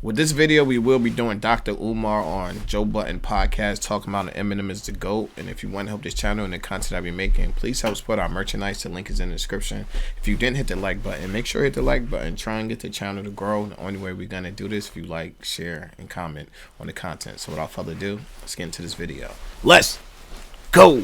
With this video, we will be doing Dr. Umar on Joe Budden podcast, talking about Eminem is the GOAT. And if you want to help this channel and the content I be making, please help support our merchandise. The link is in the description. If you didn't hit the like button, make sure you hit the like button. Try and get the channel to grow. The only way we're going to do this, if you like, share, and comment on the content. So without further ado, let's get into this video. Let's go!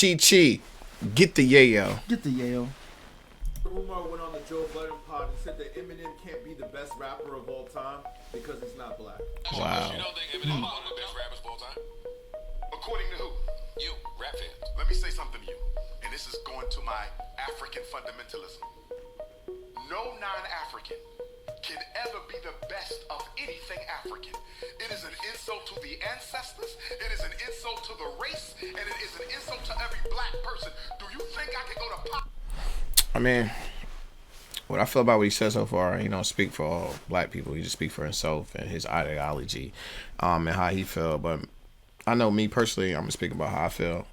Chi, get the yayo. Get the yayo. Umar went on the Joe Budden pod and said that Eminem can't be the best rapper of all time because he's not black. Wow. You don't think Eminem is one of the best rappers of all time? According to who? You, rap fans. Let me say something to you, and this is going to my African fundamentalism. No non-African can ever be the best of anything African. It is an insult to the ancestors, it is an insult to the race, and it is an insult to every black person. Do you think I can go to pop? I mean, what I feel about what he said so far, he don't speak for all black people. He just speak for himself and his ideology, and how he feel. But I know me personally, I'm gonna speak about how I feel.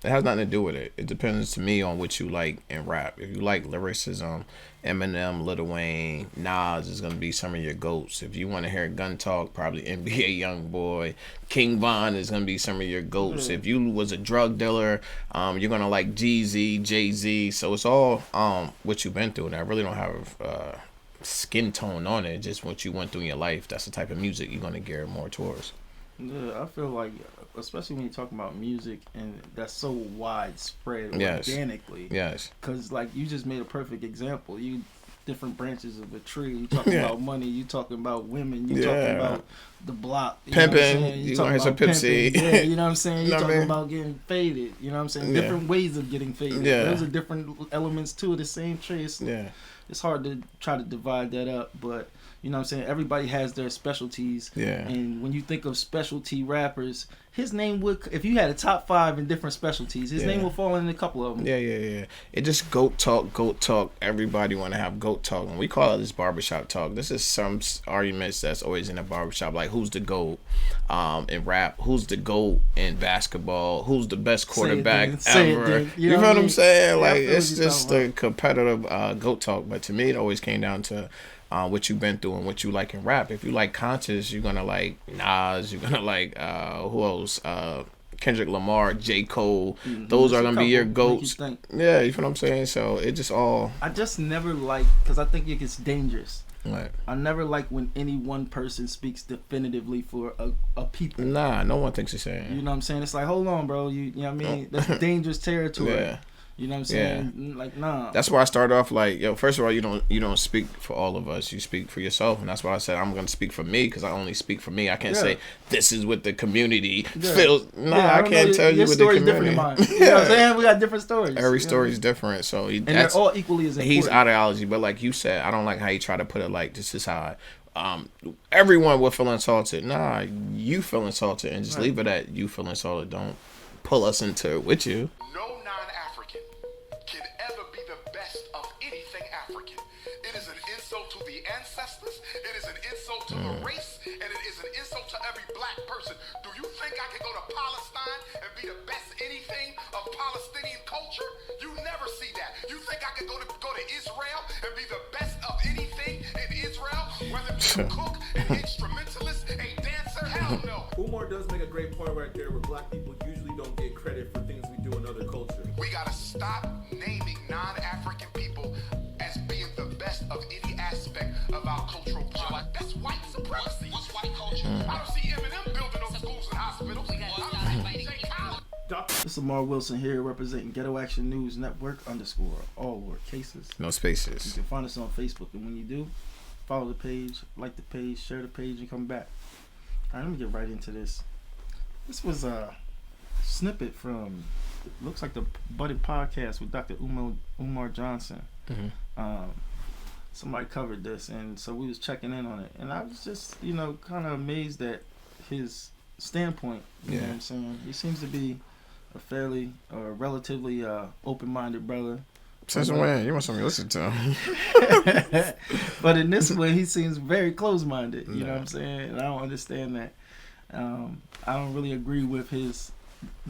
It has nothing to do with it. It depends to me on what you like in rap. If you like lyricism, Eminem, Lil Wayne, Nas is gonna be some of your goats. If you want to hear gun talk, probably NBA YoungBoy, King Von is gonna be some of your goats. If you was a drug dealer, you're gonna like Jeezy, Jay-Z. So it's all what you've been through, and I really don't have skin tone on it. Just what you went through in your life. That's the type of music you're gonna gear more towards. Yeah, I feel like, especially when you're talking about music and that's so widespread Yes. organically. Yes. Because, like, you just made a perfect example. You different branches of a tree. You talking about money. You talking about women. You talking about the block. You Pimping. You gonna hear some Pip C. Yeah, you know what I'm saying? You know what I talking mean? about getting faded. You know what I'm saying? Yeah. Different ways of getting faded. Yeah. Those are different elements to the same tree. It's hard to try to divide that up, but you know what I'm saying? Everybody has their specialties. Yeah. And when you think of specialty rappers, his name would, if you had a top 5 in different specialties, his name will fall in a couple of them. Yeah. It just goat talk. Everybody want to have goat talk. And we call it this barbershop talk. This is some arguments that's always in a barbershop. Like, who's the GOAT in rap? Who's the GOAT in basketball? Who's the best quarterback ever? You know what I'm saying? Like, it's just the competitive goat talk. But to me, it always came down to what you've been through and what you like in rap. If you like Conscious, you're gonna like Nas. You're gonna like who else? Kendrick Lamar, J. Cole. Those are gonna be your goats. Yeah, you feel what I'm saying? So it just all. I just never like, because I think it gets dangerous. Right. I never like when any one person speaks definitively for a people. Nah, no one thinks the same. You know what I'm saying? It's like, hold on, bro. You know what I mean? That's dangerous territory. Yeah. You know what I'm saying? Like, nah. That's why I started off like, yo, first of all, you don't speak for all of us. You speak for yourself. And that's why I said I'm going to speak for me, because I only speak for me. I can't say this is what the community feels. Nah, I can't tell you what the community. Different than mine. You know what I'm saying? We got different stories. Every story is different. So and they're all equally as important. He's ideology. But like you said, I don't like how you try to put it like this is how everyone will feel insulted. Nah, you feel insulted, and just leave it at you feel insulted. Don't pull us into it with you. No non-African can ever be the best of anything African. It is an insult to the ancestors, it is an insult to the race, and it is an insult to every black person. Do you think I can go to Palestine and be the best anything of Palestinian culture? You never see that. You think I can go to Israel and be the best of anything in Israel? Whether it be a cook, an instrumentalist, a dancer? Hell no. Umar does make a great point right there where black people usually don't get credit for things we do in other cultures. We gotta stop naming non-African people as being the best of any aspect of our cultural product. That's white supremacy. What's white culture? I don't see Eminem building no schools and hospitals. This is Umar Wilson here, representing Ghetto Action News Network _ all lower cases. No You spaces. can find us on Facebook, and when you do, follow the page, like the page, share the page, and come back. All right, let me get right into this. This was a snippet from, looks like the Budden podcast with Dr. Umar Johnson. Somebody covered this, and so we was checking in on it, and I was just, kind of amazed at his standpoint. You know what I'm saying? He seems to be a fairly, relatively open-minded brother. Since when? You want something to listen to? But in this one, he seems very close-minded. You know what I'm saying? And I don't understand that. I don't really agree with his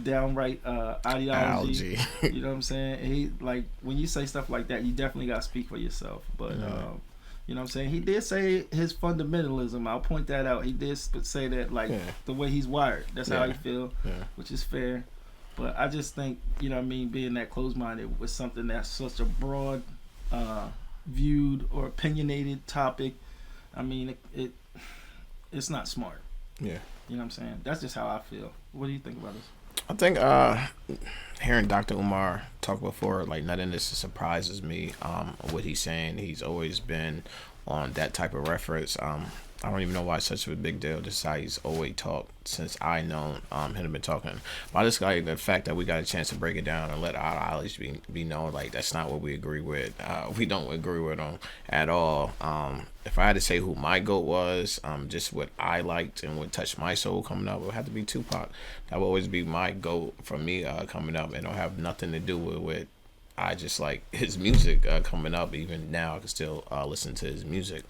downright ideology. You know what I'm saying? He like when you say stuff like that, you definitely gotta speak for yourself. But you know what I'm saying? He did say his fundamentalism. I'll point that out. He did say that like the way he's wired. That's how he feel, which is fair. But I just think, you know what I mean, being that close-minded with something that's such a broad viewed or opinionated topic, I mean, it's not smart. Yeah. You know what I'm saying? That's just how I feel. What do you think about this? I think hearing Dr. Umar talk before, like, none of this surprises me. What he's saying, he's always been on that type of reference. I don't even know why it's such a big deal. This is how he's always talked since I known him been talking. But I just like the fact that we got a chance to break it down and let our ideology be known. Like, that's not what we agree with. We don't agree with him at all. If I had to say who my GOAT was, just what I liked and what touched my soul coming up, it would have to be Tupac. That would always be my GOAT for me coming up, and it'll have nothing to do with I just like his music coming up. Even now, I can still listen to his music.